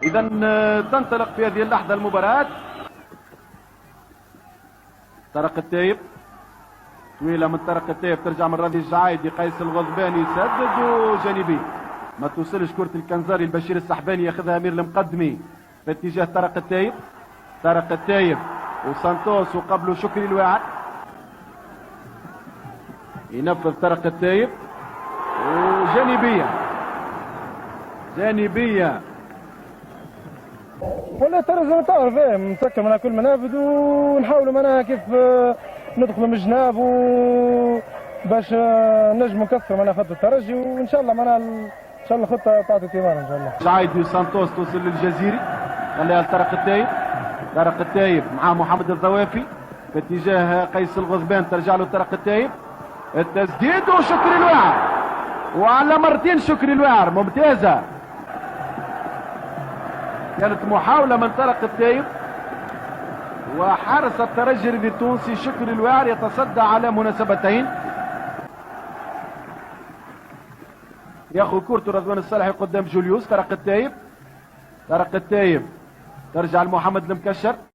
إذا تنطلق في هذه اللحظة المباراة. طارق التايب، طويلة من طارق التايب ترجع من راضي الجعايدي، قيس الغضباني يسدد وجانبي ما توصلش كرة الكنزاري. البشير السحباني ياخذها أمير المقدمي في اتجاه طارق التايب. طارق التايب وسانتوس وقبله شكري الواعر، ينفذ طارق التايب وجانبية جانبية. والله ترى زي ما تعرف مسكر من كل منافذ، ونحاولوا معناها كيف ندخلوا من الجناب باش نجموا نكسروا معناها خط الترجي، وان شاء الله معناها ان شاء الله خطه تعطي ثمار ان شاء الله. جعايدي وسانتوس توصل للجزيري، خليها لطارق التايب. طارق التايب مع محمد الضوافي في اتجاه قيس الغضبان، ترجع له طارق التايب، التسديد وشكري الواعر، وعلى مرتين شكري الواعر ممتازة. كانت محاولة من طارق التايب، وحارس الترجي التونسي شكري الواعر يتصدى على مناسبتين. ياخذ كورته رضوان الصالحي قدام جوليوس. طارق التايب ترجع لمحمد المكشر.